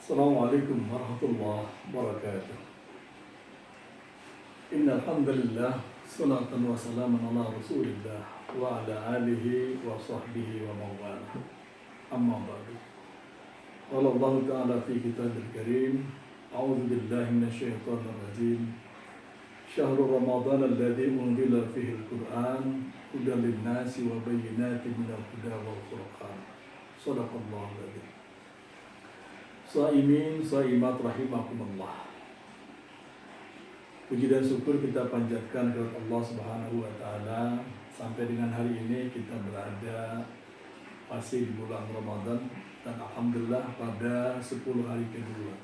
Assalamualaikum warahmatullahi wabarakatuh. Innal hamdalillah, salatan wa salaman ala Rasulillah wa ala alihi wa sahbihi wa mawala. Amma ba'du. Qala Allah Ta'ala fi kitabil karim, a'udzu billahi minasyaitonir rajim. Syahrul Ramadan alladzi unzila fihi al-Qur'an hudan lin-nasi wa bayyinatin minal huda wal furqan. Shadaqallahu adzim. Shaimin, shaimat rahimakumullah. Puji dan syukur kita panjatkan kepada Allah Subhanahu wa taala. Sampai dengan hari ini kita berada masih di bulan Ramadan dan alhamdulillah pada 10 hari kedua.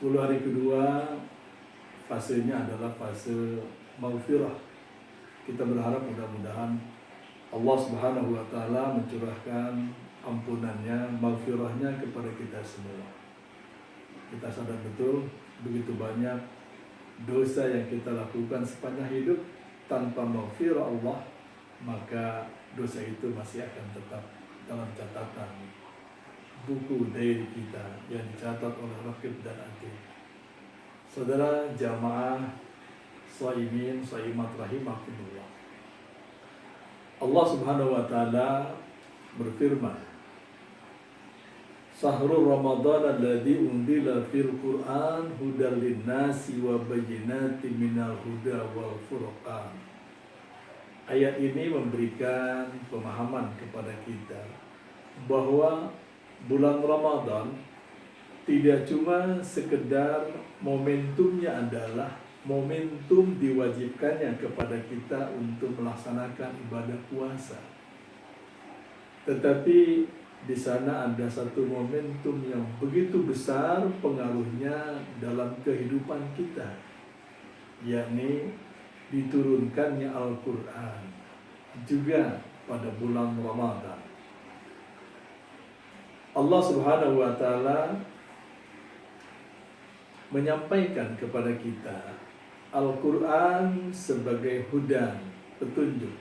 10 hari kedua fasenya adalah fase maghfirah. Kita berharap mudah-mudahan Allah Subhanahu wa taala mencurahkan ampunannya, maghfirahnya kepada kita semua. Kita sadar betul begitu banyak dosa yang kita lakukan sepanjang hidup tanpa maghfirah Allah, maka dosa itu masih akan tetap dalam catatan buku diary kita yang dicatat oleh Raqib dan Atid. Saudara jamaah shaimin, shaimat rahimakumullah. Allah Subhanahu wa taala berfirman, Syahrul Ramadan alladzi unzila fil Qur'an hudal linnasi wa bayyinatin minal huda wal furqan. Ayat ini memberikan pemahaman kepada kita bahwa bulan Ramadan tidak cuma sekedar momentumnya adalah momentum diwajibkannya kepada kita untuk melaksanakan ibadah puasa. Tetapi di sana ada satu momentum yang begitu besar pengaruhnya dalam kehidupan kita, yakni diturunkannya Al-Quran juga pada bulan Ramadan. Allah Subhanahu wa taala menyampaikan kepada kita Al-Quran sebagai hudan, petunjuk,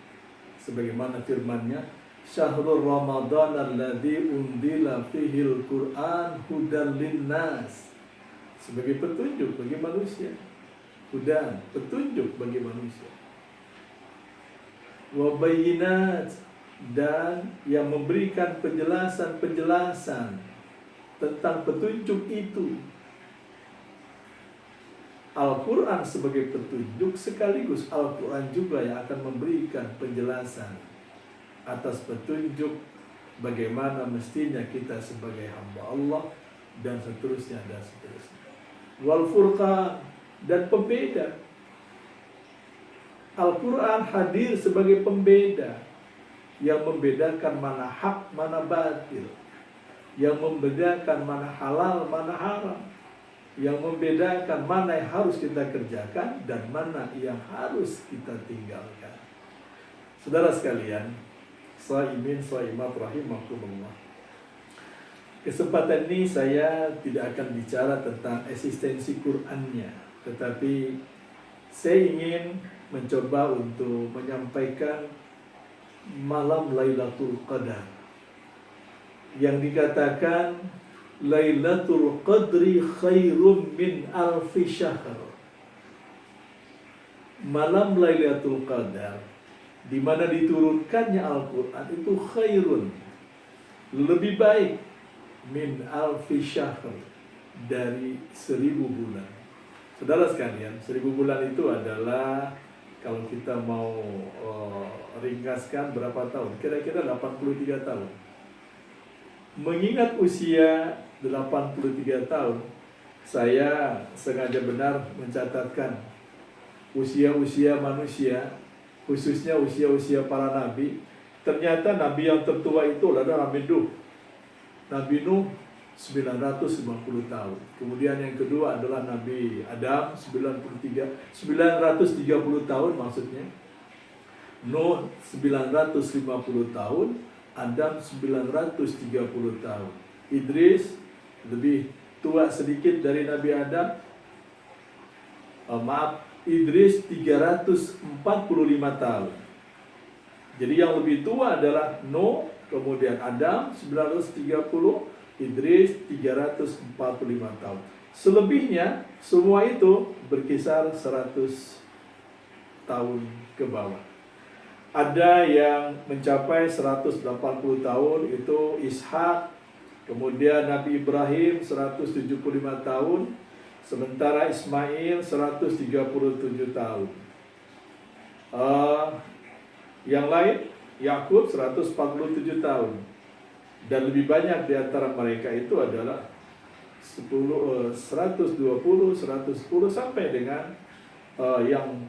sebagaimana firman-Nya, Syahrul Ramadan alladzi unzila fihil Qur'an hudan linnas, sebagai petunjuk bagi manusia. Hudan, petunjuk bagi manusia. Wa bayyinat, dan yang memberikan penjelasan-penjelasan tentang petunjuk itu. Al-Quran sebagai petunjuk sekaligus Al-Quran juga yang akan memberikan penjelasan atas petunjuk bagaimana mestinya kita sebagai hamba Allah dan seterusnya dan seterusnya. Wal furqan, dan pembeda. Al-Quran hadir sebagai pembeda yang membedakan mana hak, mana batil, yang membedakan mana halal, mana haram, yang membedakan mana yang harus kita kerjakan dan mana yang harus kita tinggalkan. Saudara sekalian, shaimin, shaimat rahimakumullah. Kesempatan ini saya tidak akan bicara tentang eksistensi Qur'annya, tetapi saya ingin mencoba untuk menyampaikan malam Lailatul Qadar yang dikatakan Lailatul Qadri khairum min alfi syahr. Malam Lailatul Qadar di mana diturunkannya Al-Quran itu khairun, lebih baik, min alfi syahr, dari 1000 bulan. Saudara sekalian, 1000 bulan itu adalah, kalau kita mau ringkaskan berapa tahun? Kira-kira 83 tahun. Mengingat usia 83 tahun, saya sengaja benar mencatatkan usia-usia manusia, khususnya usia-usia para nabi. Ternyata nabi yang tertua itu adalah Nabi Nuh. Nabi Nuh 950 tahun. Kemudian yang kedua adalah Nabi Adam 930 tahun maksudnya. Nuh 950 tahun, Adam 930 tahun. Idris lebih tua sedikit dari Nabi Adam. Idris 345 tahun. Jadi yang lebih tua adalah Nuh kemudian Adam 930, Idris 345 tahun. Selebihnya semua itu berkisar 100 tahun ke bawah. Ada yang mencapai 180 tahun, itu Ishak. Kemudian Nabi Ibrahim 175 tahun, sementara Ismail 137 tahun. Yang lain Yakub 147 tahun. Dan lebih banyak di antara mereka itu adalah 120, 110 sampai dengan yang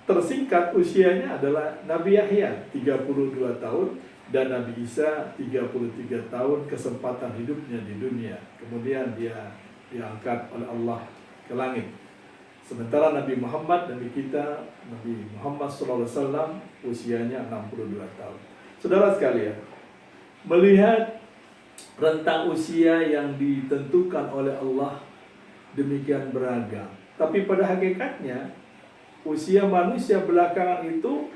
tersingkat usianya adalah Nabi Yahya 32 tahun dan Nabi Isa 33 tahun kesempatan hidupnya di dunia. Kemudian dia diangkat oleh Allah ke langit. Sementara Nabi Muhammad, Nabi kita, Nabi Muhammad SAW usianya 62 tahun. Saudara sekalian, melihat rentang usia yang ditentukan oleh Allah demikian beragam. Tapi pada hakikatnya usia manusia belakangan itu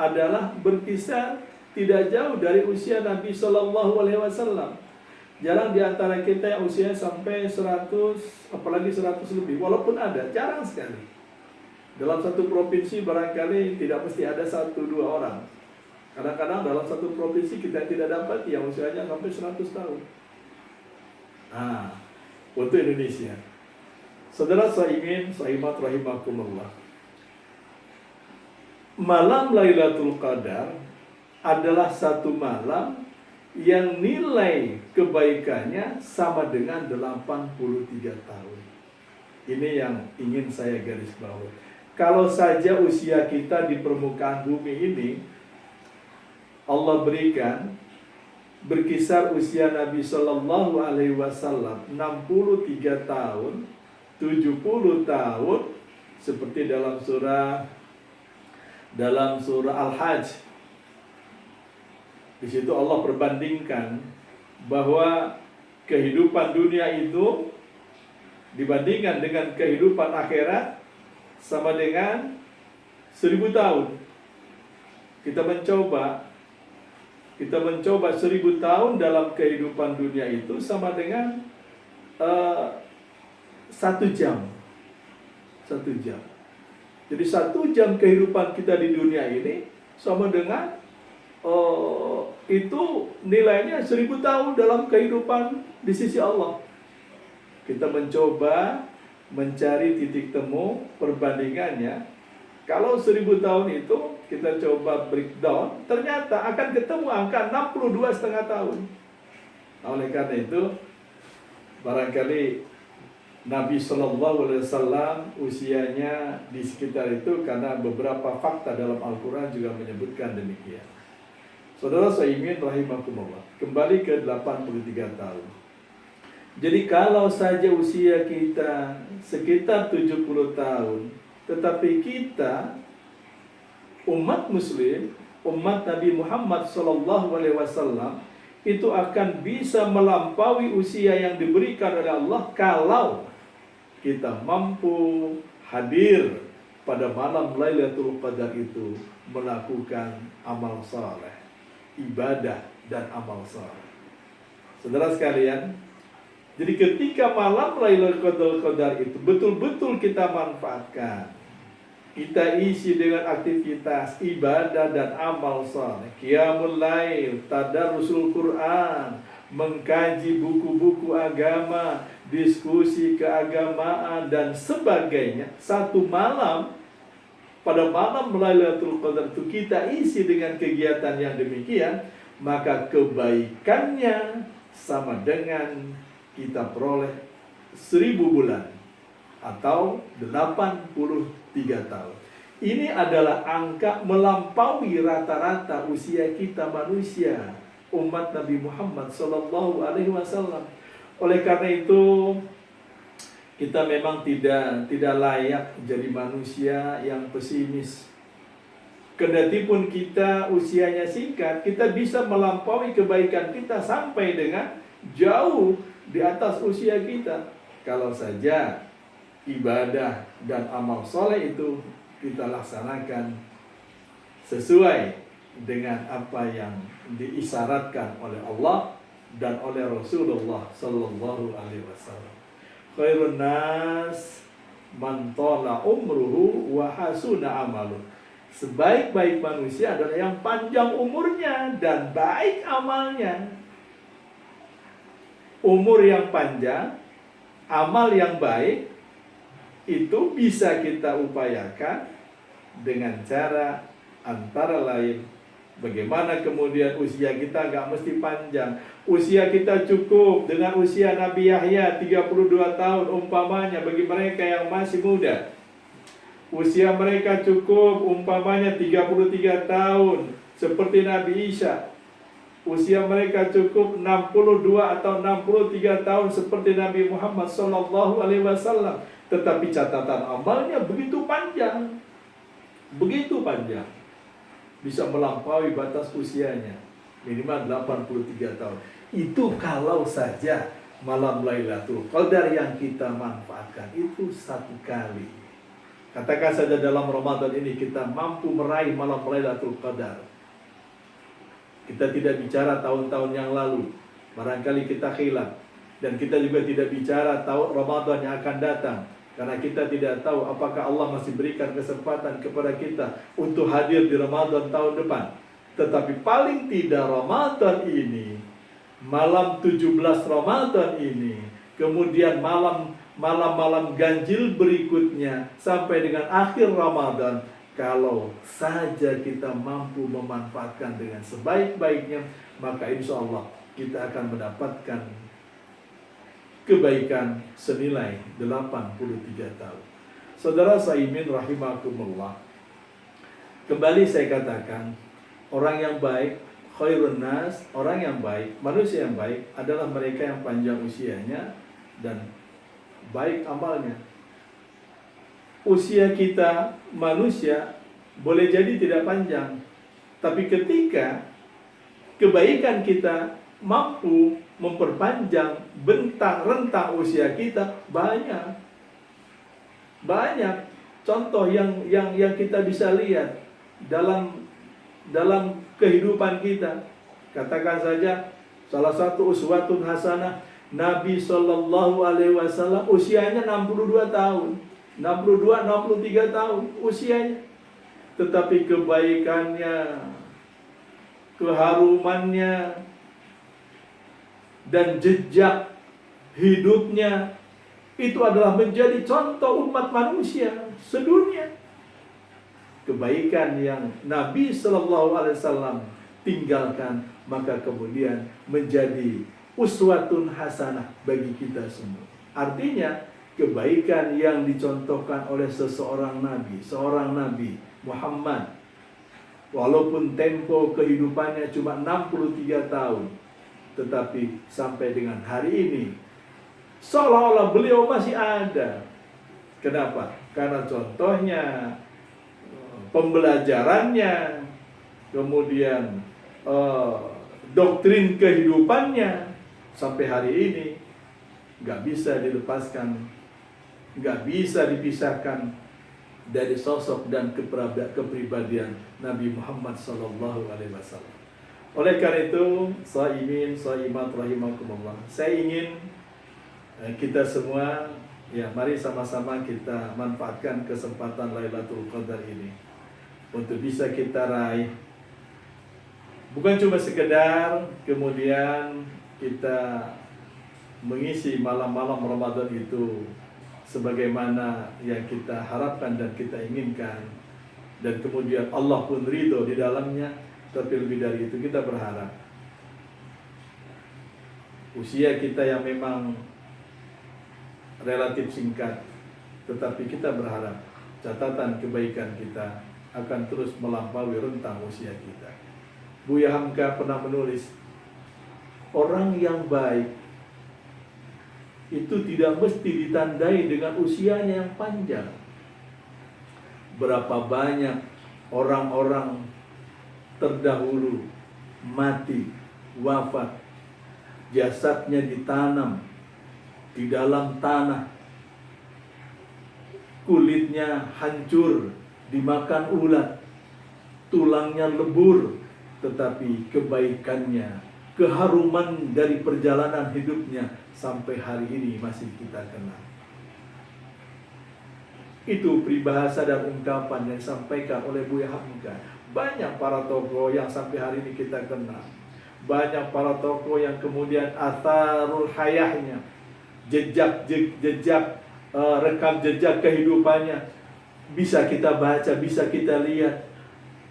adalah berkisar tidak jauh dari usia Nabi Shallallahu Alaihi Wasallam. Jarang di antara kita yang usianya sampai 100, apalagi 100 lebih. Walaupun ada, jarang sekali. Dalam satu provinsi barangkali tidak mesti ada 1-2 orang. Kadang-kadang dalam satu provinsi kita tidak dapat yang usianya sampai 100 tahun. Untuk Indonesia. Saudara saimin, saimat rahimakumullah. Malam Lailatul Qadar adalah satu malam yang nilai kebaikannya sama dengan 83 tahun. Ini yang ingin saya garis bawahi. Kalau saja usia kita di permukaan bumi ini Allah berikan berkisar usia Nabi Shallallahu Alaihi Wasallam 63 tahun, 70 tahun, seperti dalam surah Al-Hajj. Di situ Allah perbandingkan bahwa kehidupan dunia itu dibandingkan dengan kehidupan akhirat sama dengan 1000 tahun. Kita mencoba 1000 tahun dalam kehidupan dunia itu sama dengan 1 jam. 1 jam. Jadi 1 jam kehidupan kita di dunia ini sama dengan itu nilainya 1000 tahun dalam kehidupan di sisi Allah. Kita mencoba mencari titik temu perbandingannya. Kalau 1000 tahun itu kita coba breakdown, ternyata akan ketemu angka 62,5 tahun. Oleh karena itu, barangkali Nabi Shallallahu Alaihi Wasallam usianya di sekitar itu karena beberapa fakta dalam Al-Quran juga menyebutkan demikian. Saudara saimin rahimakumullah, kembali ke 83 tahun. Jadi kalau saja usia kita sekitar 70 tahun, tetapi kita umat muslim, umat Nabi Muhammad SAW itu akan bisa melampaui usia yang diberikan oleh Allah kalau kita mampu hadir pada malam Lailatul Qadar itu melakukan amal saleh, ibadah dan amal saleh. Saudara sekalian, jadi ketika malam Lailatul Qadar itu betul-betul kita manfaatkan, kita isi dengan aktivitas ibadah dan amal saleh, qiyamul lail, tadarrusul Quran, mengkaji buku-buku agama, diskusi keagamaan dan sebagainya. Satu malam, pada malam Lailatul Qadar itu kita isi dengan kegiatan yang demikian, maka kebaikannya sama dengan kita peroleh 1000 bulan atau 83 tahun. Ini adalah angka melampaui rata-rata usia kita manusia, umat Nabi Muhammad Sallallahu Alaihi Wasallam. Oleh karena itu, kita memang tidak layak menjadi manusia yang pesimis. Kendati pun kita usianya singkat, kita bisa melampaui kebaikan kita sampai dengan jauh di atas usia kita. Kalau saja ibadah dan amal soleh itu kita laksanakan sesuai dengan apa yang diisyaratkan oleh Allah dan oleh Rasulullah sallallahu alaihi wasallam. Khairun nas man tala umruhu wa hasuna amaluh. Sebaik-baik manusia adalah yang panjang umurnya dan baik amalnya. Umur yang panjang, amal yang baik, itu bisa kita upayakan dengan cara antara lain bagaimana kemudian usia kita gak mesti panjang. Usia kita cukup dengan usia Nabi Yahya 32 tahun umpamanya bagi mereka yang masih muda. Usia mereka cukup umpamanya 33 tahun seperti Nabi Isa. Usia mereka cukup 62 atau 63 tahun seperti Nabi Muhammad SAW. Tetapi catatan amalnya begitu panjang. Begitu panjang. Bisa melampaui batas usianya. Minimal 83 tahun. Itu kalau saja malam Lailatul Qadar yang kita manfaatkan itu satu kali. Katakan saja dalam Ramadan ini kita mampu meraih malam Lailatul Qadar. Kita tidak bicara tahun-tahun yang lalu. Barangkali kita khilaf. Dan kita juga tidak bicara tahun Ramadan yang akan datang. Karena kita tidak tahu apakah Allah masih berikan kesempatan kepada kita untuk hadir di Ramadan tahun depan. Tetapi paling tidak Ramadan ini, malam 17 Ramadan ini, kemudian malam-malam ganjil berikutnya, sampai dengan akhir Ramadan, kalau saja kita mampu memanfaatkan dengan sebaik-baiknya, maka insya Allah kita akan mendapatkan kebaikan senilai 83 tahun. Saudara saimin rahimakumullah. Kembali saya katakan, orang yang baik, khairun nas, orang yang baik, manusia yang baik adalah mereka yang panjang usianya dan baik amalnya. Usia kita manusia boleh jadi tidak panjang, tapi ketika kebaikan kita mampu memperpanjang rentang usia kita, banyak contoh yang kita bisa lihat dalam kehidupan kita. Katakan saja salah satu uswatun hasanah, Nabi Shallallahu Alaihi Wasallam usianya 62 tahun, 63 tahun usianya, tetapi kebaikannya, keharumannya, dan jejak hidupnya itu adalah menjadi contoh umat manusia sedunia. Kebaikan yang Nabi Shallallahu Alaihi Wasallam tinggalkan, maka kemudian menjadi uswatun hasanah bagi kita semua. Artinya kebaikan yang dicontohkan oleh seorang Nabi Muhammad, walaupun tempo kehidupannya cuma 63 tahun, tetapi sampai dengan hari ini seolah-olah beliau masih ada. Kenapa? Karena contohnya, pembelajarannya, kemudian doktrin kehidupannya sampai hari ini nggak bisa dilepaskan, nggak bisa dipisahkan dari sosok dan kepribadian Nabi Muhammad SAW. Oleh karena itu, shaimin, shaimat rahimakumullah, saya ingin kita semua, ya mari sama-sama kita manfaatkan kesempatan Lailatul Qadar ini untuk bisa kita raih. Bukan cuma sekedar kemudian kita mengisi malam-malam Ramadan itu sebagaimana yang kita harapkan dan kita inginkan, dan kemudian Allah pun ridho di dalamnya. Tapi lebih dari itu, kita berharap usia kita yang memang relatif singkat, tetapi kita berharap catatan kebaikan kita akan terus melampaui rentang usia kita. Buya Hamka pernah menulis, orang yang baik itu tidak mesti ditandai dengan usianya yang panjang. Berapa banyak orang-orang terdahulu mati, wafat, jasadnya ditanam di dalam tanah, kulitnya hancur dimakan ulat, tulangnya lebur, tetapi kebaikannya, keharuman dari perjalanan hidupnya sampai hari ini masih kita kenal. Itu peribahasa dan ungkapan yang disampaikan oleh Buya Hamka. Banyak para tokoh yang sampai hari ini kita kenal. Banyak para tokoh yang kemudian atharul hayahnya, rekam jejak kehidupannya bisa kita baca, bisa kita lihat.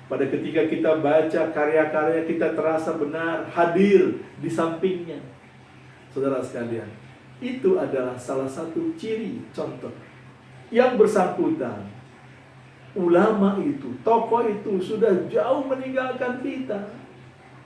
Pada ketika kita baca karya-karya, kita terasa benar hadir di sampingnya. Saudara sekalian, itu adalah salah satu ciri contoh yang bersangkutan. Ulama itu, tokoh itu sudah jauh meninggalkan kita.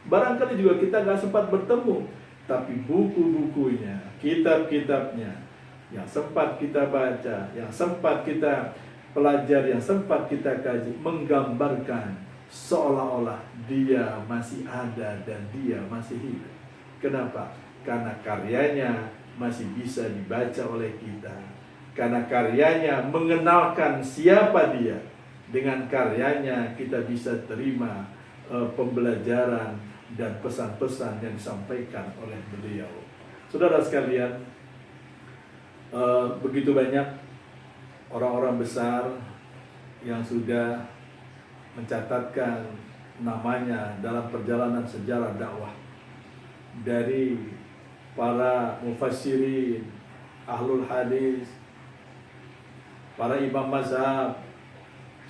Barangkali juga kita gak sempat bertemu, tapi buku-bukunya, kitab-kitabnya yang sempat kita baca, yang sempat kita pelajari, yang sempat kita kaji, menggambarkan seolah-olah dia masih ada dan dia masih hidup. Kenapa? Karena karyanya masih bisa dibaca oleh kita. Karena karyanya mengenalkan siapa dia. Dengan karyanya kita bisa terima pembelajaran dan pesan-pesan yang disampaikan oleh beliau. Saudara sekalian, begitu banyak orang-orang besar yang sudah mencatatkan namanya dalam perjalanan sejarah dakwah, dari para mufassirin, ahlul hadis, para imam mazhab,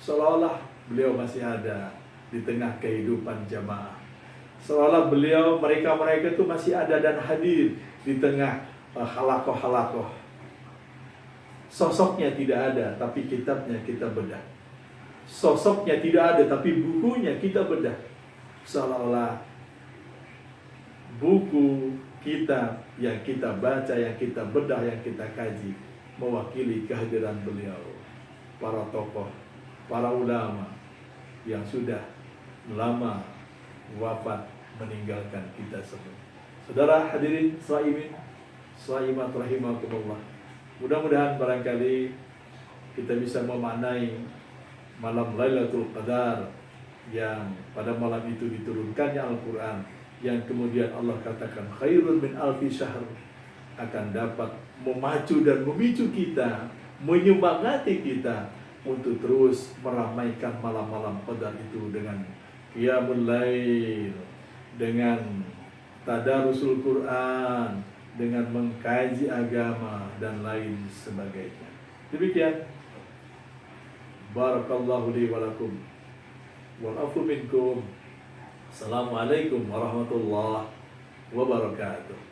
seolah-olah beliau masih ada di tengah kehidupan jamaah. Seolah mereka itu masih ada dan hadir di tengah halakoh-halakoh. Sosoknya tidak ada, tapi kitabnya kita bedah. Sosoknya tidak ada, tapi bukunya kita bedah. Seolah-olah buku kitab yang kita baca, yang kita bedah, yang kita kaji mewakili kehadiran beliau. Para tokoh, para ulama yang sudah lama wafat meninggalkan kita semua. Saudara hadirin shaimin, shaimat rahimakumullah. Mudah-mudahan barangkali kita bisa memaknai malam Lailatul Qadar yang pada malam itu diturunkannya Al-Quran, yang kemudian Allah katakan khairun min alfi syahr, akan dapat memacu dan memicu kita, menyemangati kita untuk terus meramaikan malam-malam Qadar itu dengan qiyamul lail, dengan tadarusul Quran, dengan mengkaji agama dan lain sebagainya. Demikian. Barakallahu li wa lakum wal afu minkum. Assalamualaikum warahmatullahi wabarakatuh.